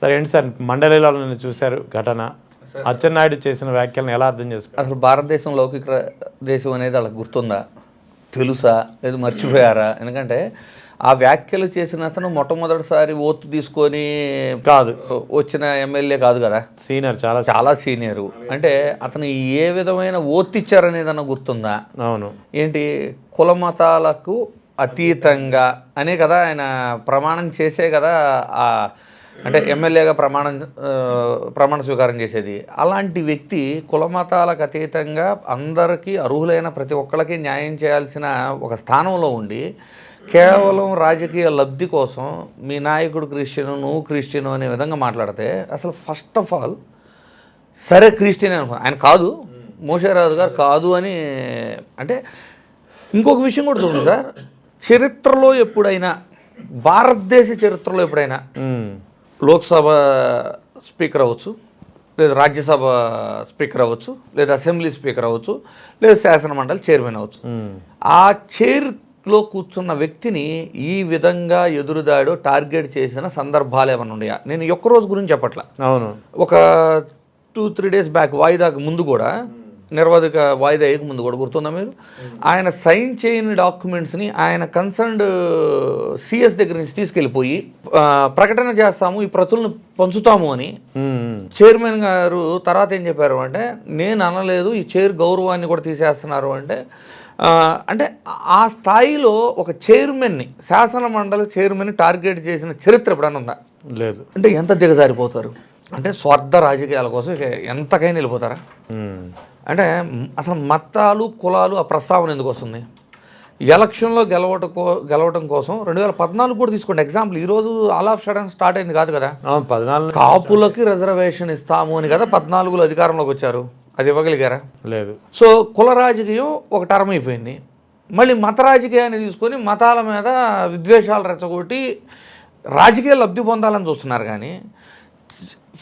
సరే ఏంటి సార్, మండలిలో నిన్ను చూశారు ఘటన, అచ్చెన్నాయుడు చేసిన వ్యాఖ్యలను ఎలా అర్థం చేసుకోవాలి? అసలు భారతదేశం లౌకిక దేశం అనేది వాళ్ళకి గుర్తుందా, తెలుసా, లేదు మర్చిపోయారా? ఎందుకంటే ఆ వ్యాఖ్యలు చేసిన అతను మొట్టమొదటిసారి ఓత్ తీసుకొని కాదు వచ్చిన ఎమ్మెల్యే కాదు కదా, సీనియర్, చాలా చాలా సీనియరు. అంటే అతను ఏ విధమైన ఓత్ ఇచ్చారనేదన్నా గుర్తుందా? అవును. ఏంటి, కుల మతాలకు అతీతంగా అనే కదా ఆయన ప్రమాణం చేసే కదా, అంటే ఎమ్మెల్యేగా ప్రమాణ స్వీకారం చేసేది. అలాంటి వ్యక్తి కుల మతాలకు అతీతంగా అందరికీ అర్హులైన ప్రతి ఒక్కరికి న్యాయం చేయాల్సిన ఒక స్థానంలో ఉండి కేవలం రాజకీయ లబ్ధి కోసం మీ నాయకుడు క్రిస్టియను, నువ్వు క్రిస్టియను అనే విధంగా మాట్లాడితే అసలు ఫస్ట్ ఆఫ్ ఆల్ సరే క్రిస్టియన్ అనుకో, ఆయన కాదు, మోషేరాజు గారు కాదు అని. అంటే ఇంకొక విషయం కూడా చూడండి సార్, చరిత్రలో ఎప్పుడైనా, భారతదేశ చరిత్రలో ఎప్పుడైనా లోక్సభ స్పీకర్ అవ్వచ్చు, లేదా రాజ్యసభ స్పీకర్ అవ్వచ్చు, లేదా అసెంబ్లీ స్పీకర్ అవ్వచ్చు, లేదా శాసనమండలి చైర్మన్ అవ్వచ్చు, ఆ చైర్లో కూర్చున్న వ్యక్తిని ఈ విధంగా ఎదురుదాడో టార్గెట్ చేసిన సందర్భాలు ఏమైనా ఉన్నాయా? నేను ఒక్కరోజు గురించి చెప్పట్లా, అవును, ఒక 2-3 days బ్యాక్ వాయిదాకు ముందు కూడా, నిర్వాధిక వాయిదా అయ్యక ముందు కూడా గుర్తుందా మీరు, ఆయన సైన్ చేయని డాక్యుమెంట్స్ని ఆయన కన్సర్న్డ్ సిఎస్ దగ్గర నుంచి తీసుకెళ్ళిపోయి ప్రకటన చేస్తాము, ఈ ప్రతులను పంచుతాము అని చైర్మన్ గారు తర్వాత ఏం చెప్పారు అంటే, నేను అనలేదు, ఈ చైర్ గౌరవాన్ని కూడా తీసేస్తున్నారు అంటే. అంటే ఆ స్థాయిలో ఒక చైర్మన్ని, శాసన మండలి చైర్మన్ని టార్గెట్ చేసిన చరిత్ర ఎప్పుడన్నా ఉందా? లేదు. అంటే ఎంత దిగజారిపోతారు అంటే, స్వార్థ రాజకీయాల కోసం ఎంతకైనా వెళ్ళిపోతారా? అంటే అసలు మతాలు కులాలు ఆ ప్రస్తావన ఎందుకు వస్తుంది? ఎలక్షన్లో గెలవటం కోసం 2014 కూడా తీసుకోండి ఎగ్జాంపుల్. ఈరోజు ఆల్ ఆఫ్ సడన్ స్టార్ట్ అయింది కాదు కదా, 14 కాపులకి రిజర్వేషన్ ఇస్తాము అని కదా 14లో అధికారంలోకి వచ్చారు. అది ఇవ్వగలిగారా? లేదు. సో కుల రాజకీయం ఒక టర్మ్ అయిపోయింది. మళ్ళీ మత రాజకీయాన్ని తీసుకొని మతాల మీద విద్వేషాలు రెచ్చగొట్టి రాజకీయ లబ్ధి పొందాలని చూస్తున్నారు. కానీ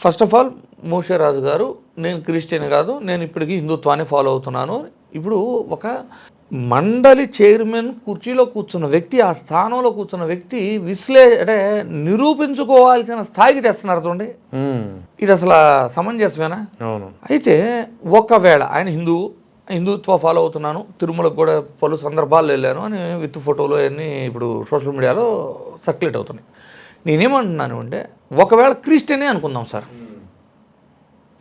ఫస్ట్ ఆఫ్ ఆల్ మోషేరాజు గారు, నేను క్రిస్టియన్ కాదు, నేను ఇప్పటికీ హిందుత్వాన్ని ఫాలో అవుతున్నాను. ఇప్పుడు ఒక మండలి చైర్మన్ కుర్చీలో కూర్చున్న వ్యక్తి, ఆ స్థానంలో కూర్చున్న వ్యక్తి అంటే నిరూపించుకోవాల్సిన స్థాయికి తెస్తున్నారు చూడండి. ఇది అసలు సమంజసమేనా? అవును. అయితే ఒకవేళ ఆయన హిందుత్వ ఫాలో అవుతున్నాను, తిరుమలకు కూడా పలు సందర్భాల్లో వెళ్ళాను అని విత్ ఫోటోలు అన్నీ ఇప్పుడు సోషల్ మీడియాలో సర్క్యులేట్ అవుతున్నాయి. నేనేమంటున్నాను అంటే, ఒకవేళ క్రిస్టియనే అనుకుందాం సార్,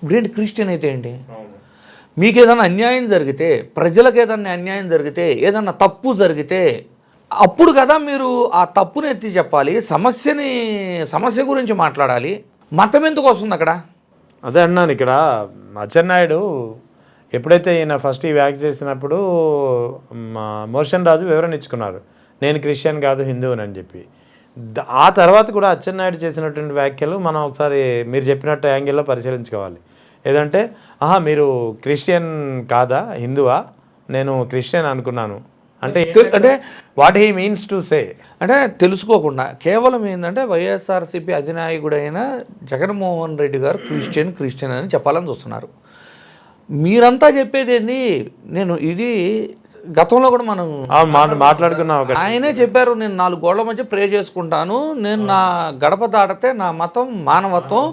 ఇప్పుడేంటి క్రిస్టియన్ అయితే ఏంటి? మీకు ఏదైనా అన్యాయం జరిగితే, ప్రజలకు ఏదన్నా అన్యాయం జరిగితే, ఏదన్నా తప్పు జరిగితే అప్పుడు కదా మీరు ఆ తప్పుని ఎత్తి చెప్పాలి, సమస్య గురించి మాట్లాడాలి. మతం ఎందుకు వస్తుంది అక్కడ? అదే అన్నాను. ఇక్కడ అచ్చెన్నాయుడు ఎప్పుడైతే ఈయన ఫస్ట్ ఈ వ్యాఖ్య చేసినప్పుడు మోషన్ రాజు వివరణ ఇచ్చుకున్నారు, నేను క్రిస్టియన్ కాదు హిందువుని అని చెప్పి. ఆ తర్వాత కూడా అచ్చెన్నాయుడు చేసినటువంటి వ్యాఖ్యలు మనం ఒకసారి మీరు చెప్పినట్టు యాంగిల్లో పరిశీలించుకోవాలి. ఏదంటే, మీరు క్రిస్టియన్ కాదా, హిందువా, నేను క్రిస్టియన్ అనుకున్నాను అంటే what he means to say అంటే తెలుసుకోకుండా కేవలం ఏంటంటే వైఎస్ఆర్సీపీ అధినాయకుడైన జగన్మోహన్ రెడ్డి గారు క్రిస్టియన్ అని చెప్పాలని చూస్తున్నారు. మీరంతా చెప్పేది ఏంది? నేను ఇది గతంలో కూడా మనం మాట్లాడుకున్నాం. ఆయనే చెప్పారు, నేను 4 గోళ్ల మధ్య ప్రే చేసుకుంటాను, నేను నా గడప దాటితే నా మతం మానవత్వం,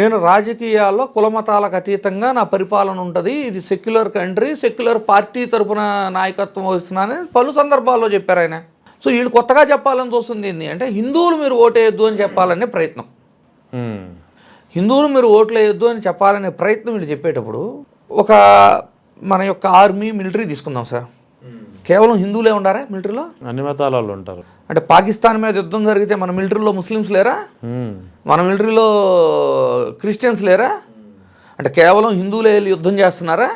నేను రాజకీయాల్లో కుల మతాలకు అతీతంగా నా పరిపాలన ఉంటుంది, ఇది సెక్యులర్ కంట్రీ, సెక్యులర్ పార్టీ తరపున నాయకత్వం వస్తున్నానని పలు సందర్భాల్లో చెప్పారు ఆయన. సో వీళ్ళు కొత్తగా చెప్పాలని చూస్తుంది ఏంటి అంటే, హిందువులు మీరు ఓటేయొద్దు అని చెప్పాలనే ప్రయత్నం, హిందువులు మీరు ఓట్లు వేయొద్దు అని చెప్పాలనే ప్రయత్నం వీళ్ళు చెప్పేటప్పుడు, ఒక మన యొక్క ఆర్మీ మిలిటరీ తీసుకుందాం సార్, కేవలం హిందువులే ఉండారా మిలిటరీలో? అన్ని మతాల వాళ్ళు ఉంటారు. అంటే పాకిస్తాన్ మీద యుద్ధం జరిగితే మన మిలిటరీలో ముస్లిమ్స్ లేరా? మన మిలిటరీలో క్రిస్టియన్స్ లేరా? అంటే కేవలం హిందువులే వెళ్ళి యుద్ధం చేస్తున్నారా?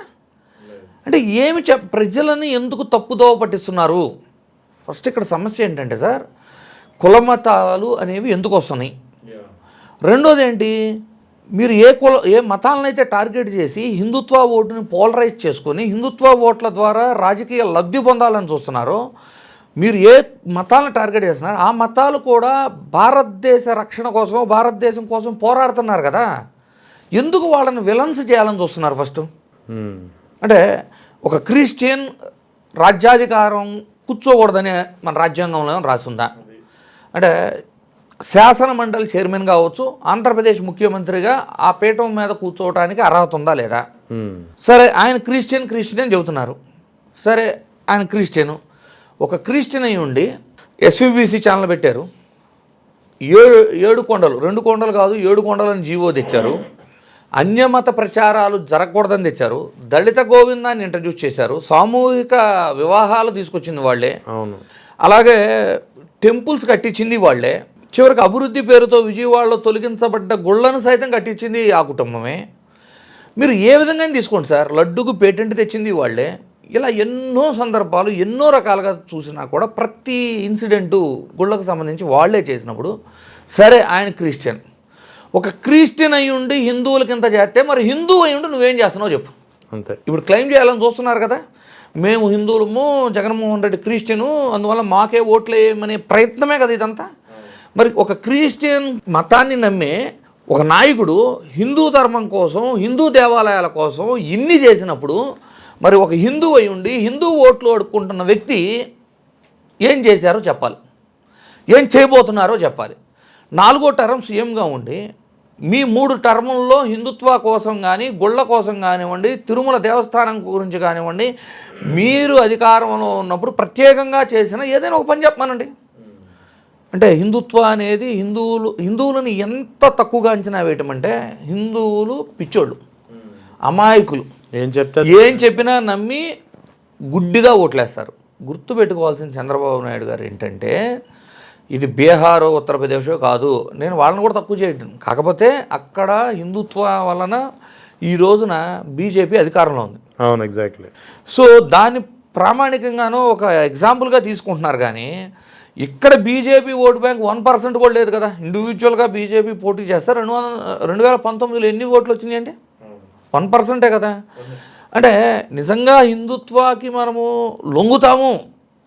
అంటే ప్రజలని ఎందుకు తప్పుదోవ పట్టిస్తున్నారు? ఫస్ట్ ఇక్కడ సమస్య ఏంటంటే సార్, కుల మతాలు అనేవి ఎందుకు వస్తున్నాయి? రెండోది ఏంటి, మీరు ఏ మతాలనైతే టార్గెట్ చేసి హిందుత్వ ఓటుని పోలరైజ్ చేసుకొని హిందుత్వ ఓట్ల ద్వారా రాజకీయ లబ్ధి పొందాలని చూస్తున్నారో, మీరు ఏ మతాలను టార్గెట్ చేస్తున్నారు, ఆ మతాలు కూడా భారతదేశ రక్షణ కోసం, భారతదేశం కోసం పోరాడుతున్నారు కదా, ఎందుకు వాళ్ళని విలన్స్ చేయాలని చూస్తున్నారు? ఫస్ట్ అంటే ఒక క్రిస్టియన్ రాజ్యాధికారం కూర్చోకూడదని మన రాజ్యాంగంలో రాసిందా? అంటే శాసన మండలి చైర్మన్ కావచ్చు, ఆంధ్రప్రదేశ్ ముఖ్యమంత్రిగా ఆ పీఠం మీద కూర్చోవడానికి అర్హత ఉందా లేదా? సరే, ఆయన క్రిస్టియన్ అని చెబుతున్నారు. సరే, ఆయన క్రిస్టియను. ఒక క్రిస్టియన్ అయి ఉండి ఎస్యూబీసీ ఛానల్ పెట్టారు. 7 కొండలు, 2 కొండలు కాదు 7 కొండలని జీవో తెచ్చారు. అన్యమత ప్రచారాలు జరగకూడదని తెచ్చారు. దళిత గోవిందాన్ని ఇంట్రడ్యూస్ చేశారు. సామూహిక వివాహాలు తీసుకొచ్చింది వాళ్ళే. అవును. అలాగే టెంపుల్స్ కట్టించింది వాళ్ళే. చివరికి అభివృద్ధి పేరుతో విజయవాడలో తొలగించబడ్డ గుళ్ళను సైతం కట్టించింది ఆ కుటుంబమే. మీరు ఏ విధంగా తీసుకోండి సార్, లడ్డుకు పేటెంట్ తెచ్చింది వాళ్ళే. ఇలా ఎన్నో సందర్భాలు ఎన్నో రకాలుగా చూసినా కూడా ప్రతి ఇన్సిడెంటు గుళ్ళకు సంబంధించి వాళ్ళే చేసినప్పుడు, సరే ఆయన క్రిస్టియన్, ఒక క్రిస్టియన్ అయి ఉండి హిందువులకి ఇంత చేస్తే మరి హిందూ అయి ఉండి నువ్వేం చేస్తున్నావు చెప్పు. అంతే. ఇప్పుడు క్లెయిమ్ చేయాలని చూస్తున్నారు కదా, మేము హిందువులము, జగన్మోహన్ రెడ్డి క్రిస్టియను, అందువల్ల మాకే ఓట్లు వేయమనే ప్రయత్నమే కదా ఇదంతా. మరి ఒక క్రిస్టియన్ మతాన్ని నమ్మే ఒక నాయకుడు హిందూ ధర్మం కోసం, హిందూ దేవాలయాల కోసం ఇన్ని చేసినప్పుడు, మరి ఒక హిందూ అయి ఉండి హిందూ ఓట్లు అడుక్కుంటున్న వ్యక్తి ఏం చేశారో చెప్పాలి, ఏం చేయబోతున్నారో చెప్పాలి. 4వ టర్మ్ సీఎంగా ఉండి మీ 3 టర్ముల్లో హిందుత్వ కోసం కానీ, గుళ్ళ కోసం కానివ్వండి, తిరుమల దేవస్థానం గురించి కానివ్వండి, మీరు అధికారంలో ఉన్నప్పుడు ప్రత్యేకంగా చేసిన ఏదైనా ఒక పని చెప్పమనండి. అంటే హిందుత్వ అనేది హిందువులను ఎంత తక్కువగా అంచనా వేయటమంటే, హిందువులు పిచ్చోళ్ళు, అమాయకులు, ఏం చెప్పినా నమ్మి గుడ్డిగా ఓట్లేస్తారు. గుర్తుపెట్టుకోవాల్సిన చంద్రబాబు నాయుడు గారు ఏంటంటే, ఇది బీహారో ఉత్తరప్రదేశో కాదు, నేను వాళ్ళని కూడా తక్కువ చేయటం, కాకపోతే అక్కడ హిందుత్వ వలన ఈ రోజున బీజేపీ అధికారంలో ఉంది. అవును, ఎగ్జాక్ట్లీ. సో దాన్ని ప్రామాణికంగానూ ఒక ఎగ్జాంపుల్గా తీసుకుంటున్నారు. కానీ ఇక్కడ బీజేపీ ఓటు బ్యాంక్ 1% కూడా లేదు కదా. ఇండివిజువల్గా బీజేపీ పోటీ చేస్తారు. 2019లో ఎన్ని ఓట్లు వచ్చినాయి అంటే 1%ఏ కదా. అంటే నిజంగా హిందుత్వాకి మనము లొంగుతాము,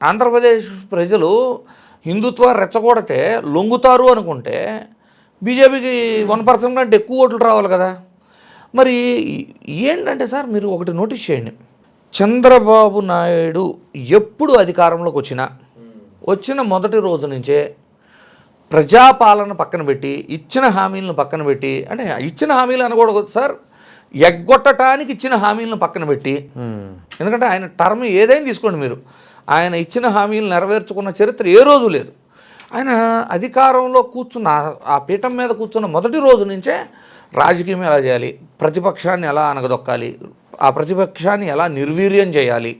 ఆంధ్రప్రదేశ్ ప్రజలు హిందుత్వ రెచ్చగొడితే లొంగుతారు అనుకుంటే బీజేపీకి 1% కంటే ఎక్కువ ఓట్లు రావాలి కదా. మరి ఏంటంటే సార్, మీరు ఒకటి నోటీస్ చేయండి, చంద్రబాబు నాయుడు ఎప్పుడు అధికారంలోకి వచ్చిన మొదటి రోజు నుంచే ప్రజాపాలన పక్కన పెట్టి, ఇచ్చిన హామీలను పక్కన పెట్టి, అంటే ఇచ్చిన హామీలు అనకూడదు సార్, ఎగ్గొట్టడానికి ఇచ్చిన హామీలను పక్కన పెట్టి, ఎందుకంటే ఆయన టర్మ్ ఏదైనా తీసుకోండి మీరు, ఆయన ఇచ్చిన హామీలు నెరవేర్చుకున్న చరిత్ర ఏ రోజు లేదు. ఆయన అధికారంలో కూర్చున్న, ఆ పీఠం మీద కూర్చున్న మొదటి రోజు నుంచే రాజకీయం ఎలా చేయాలి, ప్రతిపక్షాన్ని ఎలా అనగదొక్కాలి, ఆ ప్రతిపక్షాన్ని ఎలా నిర్వీర్యం చేయాలి,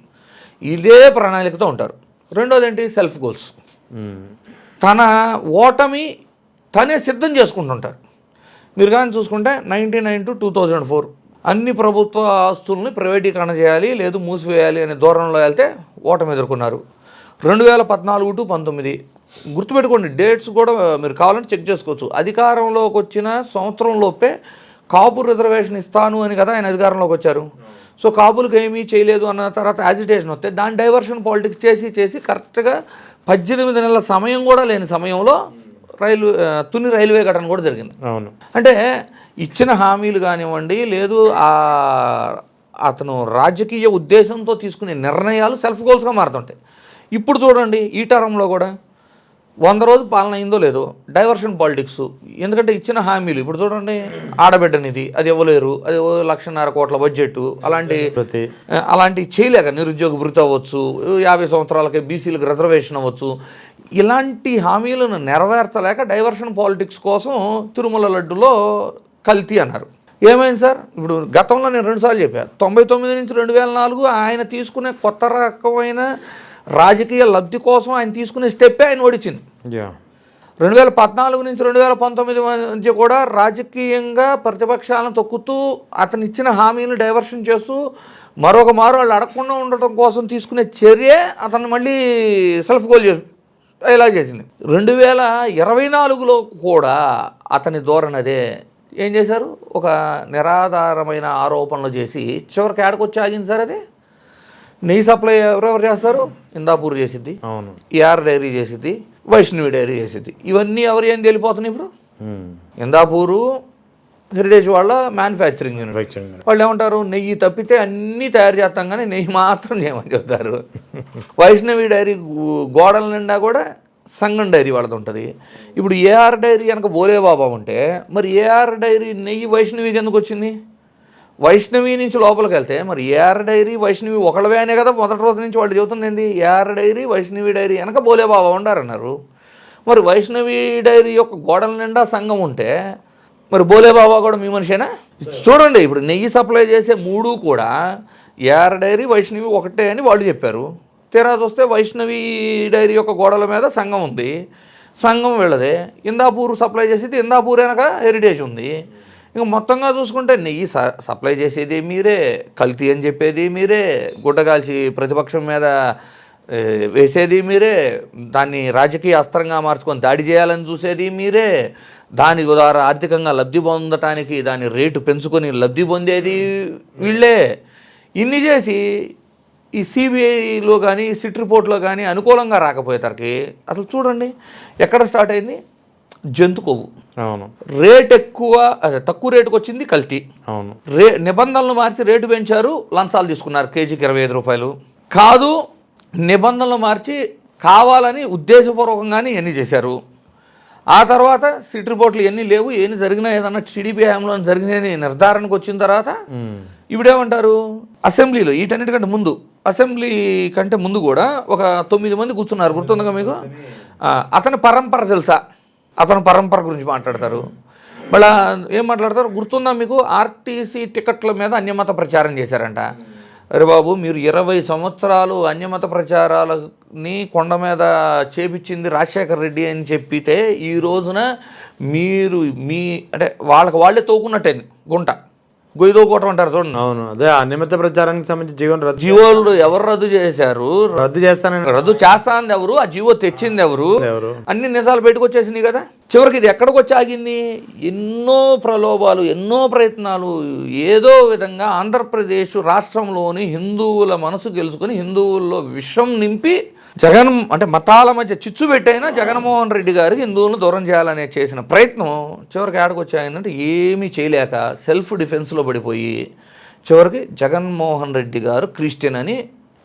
ఇదే ప్రణాళికతో ఉంటారు. రెండోది ఏంటి, సెల్ఫ్ గోల్స్. తన ఓటమి తనే సిద్ధం చేసుకుంటుంటారు. మీరు కానీ చూసుకుంటే 1999 to 2004 అన్ని ప్రభుత్వ ఆస్తుల్ని ప్రైవేటీకరణ చేయాలి, లేదు మూసివేయాలి అనే దూరంలో వెళ్తే ఓటమి ఎదుర్కొన్నారు. 2014 to 2019 గుర్తుపెట్టుకోండి, డేట్స్ కూడా మీరు కావాలంటే చెక్ చేసుకోవచ్చు. అధికారంలోకి వచ్చిన సంవత్సరంలోపే కాపు రిజర్వేషన్ ఇస్తాను అని కదా ఆయన అధికారంలోకి వచ్చారు. సో కాపులకు ఏమీ చేయలేదు అన్న తర్వాత యాజిటేషన్ వస్తే దాని డైవర్షన్ పాలిటిక్స్ చేసి కరెక్ట్గా 18 నెలల సమయం కూడా లేని సమయంలో తుని రైల్వే ఘటన కూడా జరిగింది. అవును. అంటే ఇచ్చిన హామీలు కానివ్వండి, లేదు అతను రాజకీయ ఉద్దేశంతో తీసుకునే నిర్ణయాలు సెల్ఫ్ గోల్స్గా మారుతుంటాయి. ఇప్పుడు చూడండి, ఈ టర్మ్లో కూడా 100 రోజు పాలన అయిందో లేదో డైవర్షన్ పాలిటిక్స్. ఎందుకంటే ఇచ్చిన హామీలు ఇప్పుడు చూడండి, ఆడబిడ్డనిది అది ఇవ్వలేరు, అది 1,50,000 కోట్ల బడ్జెట్, అలాంటి చేయలేక నిరుద్యోగ భృతి అవ్వచ్చు, 50 సంవత్సరాలకే బీసీలకు రిజర్వేషన్ అవ్వచ్చు, ఇలాంటి హామీలను నెరవేర్చలేక డైవర్షన్ పాలిటిక్స్ కోసం తిరుమల లడ్డులో కల్తీ అన్నారు. ఏమైంది సార్? ఇప్పుడు గతంలో నేను 2 సార్లు చెప్పాను, 99 నుంచి 2004 ఆయన తీసుకునే కొత్త రకమైన రాజకీయ లబ్ధి కోసం ఆయన తీసుకునే స్టెప్పే ఆయన ఓడించింది. 2014 నుంచి 2019 మధ్య కూడా రాజకీయంగా ప్రతిపక్షాలను తొక్కుతూ అతను ఇచ్చిన హామీలను డైవర్షన్ చేస్తూ మరొక మారు వాళ్ళు అడగకుండా ఉండటం కోసం తీసుకునే చర్యే అతను మళ్ళీ సెల్ఫ్ గోల్ ఇలా చేసింది. 2024లో కూడా అతని ధోరణదే. ఏం చేశారు? ఒక నిరాధారమైన ఆరోపణలు చేసి చివరికి ఏడకొచ్చి ఆగింది సార్. అది నెయ్యి సప్లై ఎవరెవరు చేస్తారు? ఇందాపూర్ చేసిద్ది, ఏఆర్ డైరీ చేసిద్ది, వైష్ణవి డైరీ చేసిద్ది. ఇవన్నీ ఎవరు ఏం తెలిపోతున్నాయి ఇప్పుడు? ఇందాపూరు హెరిటేజ్ వాళ్ళ మ్యానుఫ్యాక్చరింగ్ యూనిట్. వాళ్ళు ఏమంటారు? నెయ్యి తప్పితే అన్నీ తయారు చేస్తాం కానీ నెయ్యి మాత్రం చేయమని చెప్తారు. వైష్ణవి డైరీ గోడల నిండా కూడా సంగం డైరీ వాళ్ళది ఉంటుంది. ఇప్పుడు ఏఆర్ డైరీ కనుక బోలేబాబా ఉంటే మరి ఏఆర్ డైరీ నెయ్యి వైష్ణవికి ఎందుకు వచ్చింది? వైష్ణవి నుంచి లోపలికి వెళ్తే మరి ఏఆర్ డైరీ వైష్ణవి ఒకళ్ళవే అనే కదా మొదటి రోజు నుంచి వాళ్ళు చెబుతుంది ఏంది? ఏఆర్ డైరీ వైష్ణవి డైరీ వెనక బోలేబాబా ఉండారన్నారు. మరి వైష్ణవి డైరీ యొక్క గోడల నిండా సంఘం ఉంటే మరి బోలేబాబా కూడా మీ మనిషేనా? చూడండి, ఇప్పుడు నెయ్యి సప్లై చేసే మూడు కూడా ఏఆర్ డైరీ వైష్ణవి ఒకటే అని వాళ్ళు చెప్పారు. తీరా చూస్తే వైష్ణవి డైరీ యొక్క గోడల మీద సంఘం ఉంది. సంఘం వెళ్ళదే. ఇందాపూర్ సప్లై చేసేది ఇందాపూర్ వెనక హెరిటేజ్ ఉంది. ఇంకా మొత్తంగా చూసుకుంటే నెయ్యి సప్లై చేసేది మీరే, కల్తీ అని చెప్పేది మీరే, గుడ్డగాల్చి ప్రతిపక్షం మీద వేసేది మీరే, దాన్ని రాజకీయ అస్త్రంగా మార్చుకొని దాడి చేయాలని చూసేది మీరే, దాని ద్వారా ఆర్థికంగా లబ్ధి పొందటానికి దాని రేటు పెంచుకొని లబ్ధి పొందేది వీళ్ళే. ఇన్ని చేసి ఈ సిబిఐలో కానీ సిట్ రిపోర్ట్లో కానీ అనుకూలంగా రాకపోయేసరికి అసలు చూడండి ఎక్కడ స్టార్ట్ అయింది? జంతు కొవ్వు. అవును. రేట్ ఎక్కువ, తక్కువ రేటుకు వచ్చింది కల్తీ. అవును. నిబంధనలు మార్చి రేటు పెంచారు, లంచాలు తీసుకున్నారు కేజీకి 25 రూపాయలు. కాదు, నిబంధనలు మార్చి కావాలని ఉద్దేశపూర్వకంగానే ఇవన్నీ చేశారు. ఆ తర్వాత సిట్ రిపోర్ట్లు ఎన్ని లేవు, ఎన్ని జరిగినా ఏదన్నా టీడీపీ హయాంలో జరిగినాయని నిర్ధారణకు వచ్చిన తర్వాత ఇప్పుడేమంటారు? అసెంబ్లీలో వీటన్నిటికంటే ముందు, అసెంబ్లీ కంటే ముందు కూడా ఒక 9 మంది కూర్చున్నారు, గుర్తుందిగా మీకు? అతని పరంపర తెలుసా? అతని పరంపర గురించి మాట్లాడతారు. మళ్ళీ ఏం మాట్లాడతారు గుర్తుందా మీకు? ఆర్టీసీ టికెట్ల మీద అన్యమత ప్రచారం చేశారంట. అరే బాబు, మీరు 20 సంవత్సరాలు అన్యమత ప్రచారాలని కొండ మీద చేపించింది రాజశేఖర రెడ్డి అని చెప్పితే ఈ రోజున మీరు అంటే వాళ్ళే తోకున్నట్టే గుంట గొయ్యిదో కోటం అంటారు చూడండి. అవును, అదే అనియమిత ప్రచారానికి సంబంధించి జీవోలు ఎవరు రద్దు చేశారు? రద్దు చేస్తానని ఎవరు? ఆ జీవో తెచ్చింది ఎవరు? అన్ని నిజాలు బయటకు వచ్చేసినాయి కదా. చివరికి ఇది ఎక్కడికి వచ్చి ఆగింది? ఎన్నో ప్రలోభాలు, ఎన్నో ప్రయత్నాలు, ఏదో విధంగా ఆంధ్రప్రదేశ్ రాష్ట్రంలోని హిందువుల మనసు గెలుచుకొని హిందువుల్లో విషం నింపి అంటే మతాల మధ్య చిచ్చు పెట్టైనా జగన్మోహన్ రెడ్డి గారికి హిందువులను దూరం చేయాలనే చేసిన ప్రయత్నం చివరికి ఆడకు వచ్చాయంటే ఏమీ చేయలేక సెల్ఫ్ డిఫెన్స్లో పడిపోయి చివరికి జగన్మోహన్ రెడ్డి గారు క్రిస్టియన్ అని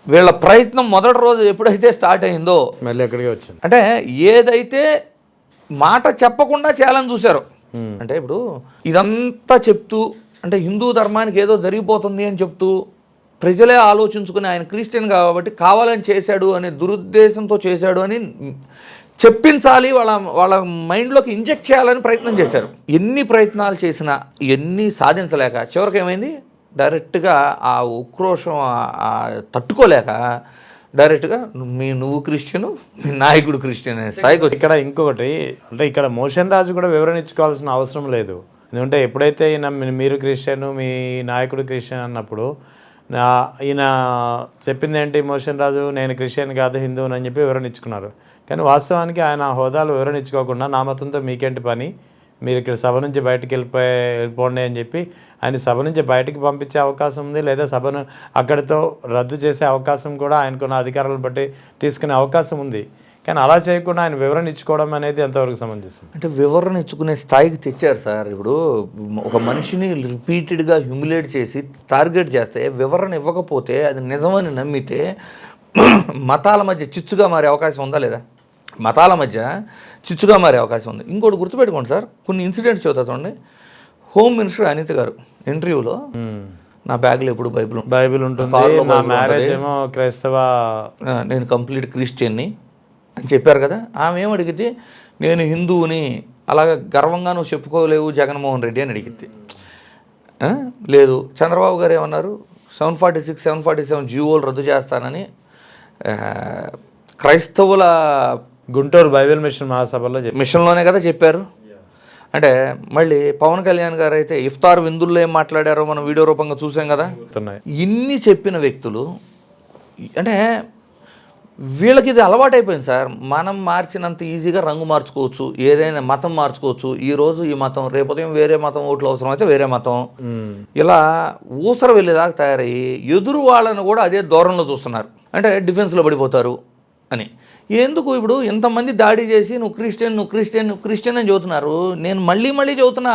వీళ్ళ ప్రయత్నం మొదటి రోజు ఎప్పుడైతే స్టార్ట్ అయిందో మళ్ళీ ఎక్కడికి వచ్చింది. అంటే ఏదైతే మాట చెప్పకుండా చేయాలని చూశారు. అంటే ఇప్పుడు ఇదంతా చెప్తూ అంటే హిందూ ధర్మానికి ఏదో జరిగిపోతుంది అని చెప్తూ ప్రజలే ఆలోచించుకుని ఆయన క్రిస్టియన్ కాబట్టి కావాలని చేశాడు అనే దురుద్దేశంతో చేశాడు అని చెప్పించాలి, వాళ్ళ మైండ్లోకి ఇంజెక్ట్ చేయాలని ప్రయత్నం చేశారు. ఎన్ని ప్రయత్నాలు చేసినా ఎన్ని సాధించలేక చివరికి ఏమైంది? డైరెక్ట్గా ఆ ఉక్రోషం తట్టుకోలేక డైరెక్ట్గా నువ్వు క్రిస్టియను, మీ నాయకుడు క్రిస్టియన్ అనే స్థాయికి. ఇక్కడ ఇంకొకటి అంటే ఇక్కడ మోషన్ రాజు కూడా వివరణ ఇచ్చుకోవాల్సిన అవసరం లేదు. ఎందుకంటే ఎప్పుడైతే ఈయన మీరు క్రిస్టియన్, మీ నాయకుడు క్రిస్టియన్ అన్నప్పుడు ఈయన చెప్పింది ఏంటి? మోషన్ రాజు నేను క్రిస్టియన్ కాదు హిందువుని అని చెప్పి వివరణ ఇచ్చుకున్నారు. కానీ వాస్తవానికి ఆయన హోదాలు వివరణ ఇచ్చుకోకుండా నా మతంతో మీకేంటి పని, మీరు ఇక్కడ సభ నుంచి బయటకు వెళ్ళిపోండి అని చెప్పి ఆయన సభ నుంచి బయటికి పంపించే అవకాశం ఉంది, లేదా సభను అక్కడితో రద్దు చేసే అవకాశం కూడా ఆయనకున్న అధికారాలను బట్టి తీసుకునే అవకాశం ఉంది. కానీ అలా చేయకుండా ఆయన వివరణ ఇచ్చుకోవడం అనేది ఎంతవరకు సమంజసం? అంటే వివరణ ఇచ్చుకునే స్థాయికి తెచ్చారు సార్. ఇప్పుడు ఒక మనిషిని రిపీటెడ్గా హ్యూమిలేట్ చేసి టార్గెట్ చేస్తే వివరణ ఇవ్వకపోతే అది నిజమని నమ్మితే మతాల మధ్య చిచ్చుగా మారే అవకాశం ఉందా లేదా? మతాల మధ్య చిచ్చుగా మారే అవకాశం ఉంది. ఇంకోటి గుర్తుపెట్టుకోండి సార్, కొన్ని ఇన్సిడెంట్స్ చూద్దామండి. హోమ్ మినిస్టర్ అనిత గారు ఇంటర్వ్యూలో నా బ్యాగ్లో ఎప్పుడు బైబిల్ ఉంటుంది, నా మ్యారేజ్ ఏమో క్రైస్తవ, నేను కంప్లీట్ క్రిస్టియన్ని అని చెప్పారు కదా. ఆమె ఏం అడిగిద్ది? నేను హిందువుని అలాగ గర్వంగా నువ్వు చెప్పుకోలేవు జగన్మోహన్ రెడ్డి అని అడిగిద్ది. లేదు, చంద్రబాబు గారు ఏమన్నారు? 746, 747 జీవోలు రద్దు చేస్తానని క్రైస్తవుల గుంటూరు బైబిల్ మిషన్ మహాసభలో మిషన్లోనే కదా చెప్పారు. అంటే మళ్ళీ పవన్ కళ్యాణ్ గారు అయితే ఇఫ్తార్ విందుల్లో ఏం మాట్లాడారో మనం వీడియో రూపంగా చూసాం కదా. ఇన్ని చెప్పిన వ్యక్తులు అంటే వీళ్ళకి ఇది అలవాటైపోయింది సార్. మనం మార్చినంత ఈజీగా రంగు మార్చుకోవచ్చు, ఏదైనా మతం మార్చుకోవచ్చు. ఈరోజు ఈ మతం, రేపు ఉదయం వేరే మతం ఓట్లు అవసరం అయితే వేరే మతం, ఇలా ఊసర వెళ్ళేదాకా తయారయ్యి ఎదురు వాళ్ళను కూడా అదే దూరంలో చూస్తున్నారు. అంటే డిఫెన్స్లో పడిపోతారు అని. ఎందుకు ఇప్పుడు ఇంతమంది దాడి చేసి నువ్వు క్రిస్టియన్, నువ్వు క్రిస్టియన్, నువ్వు క్రిస్టియన్ అని చెబుతున్నారు? నేను మళ్ళీ చెబుతున్నా,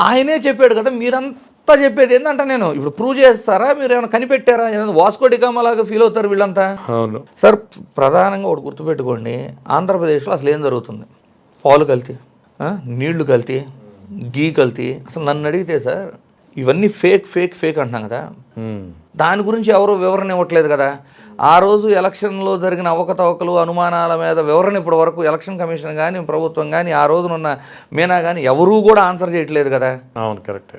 ఆయనే చెప్పాడు కదా, మీరంతా అంతా చెప్పేది ఏంటంటే నేను ఇప్పుడు ప్రూవ్ చేస్తారా, మీరు ఏమైనా కనిపెట్టారా, ఏదైనా వాస్కో డిగామా లాగా ఫీల్ అవుతారు వీళ్ళంతా. అవును. సార్ ప్రధానంగా ఒకటి గుర్తుపెట్టుకోండి, ఆంధ్రప్రదేశ్లో అసలు ఏం జరుగుతుంది? పాలు కల్తీ, నీళ్లు కల్తీ, గీ కల్తీ. అసలు నన్ను అడిగితే సార్ ఇవన్నీ ఫేక్ ఫేక్ ఫేక్ అంటున్నాం కదా, దాని గురించి ఎవరు వివరణ ఇవ్వట్లేదు కదా. ఆ రోజు ఎలక్షన్లో జరిగిన అవకతవకలు అనుమానాల మీద వివరణ ఇప్పటి వరకు ఎలక్షన్ కమిషన్ కానీ ప్రభుత్వం కానీ ఆ రోజునున్న మీనా కానీ ఎవరూ కూడా ఆన్సర్ చేయట్లేదు కదా. అవును, కరెక్ట్.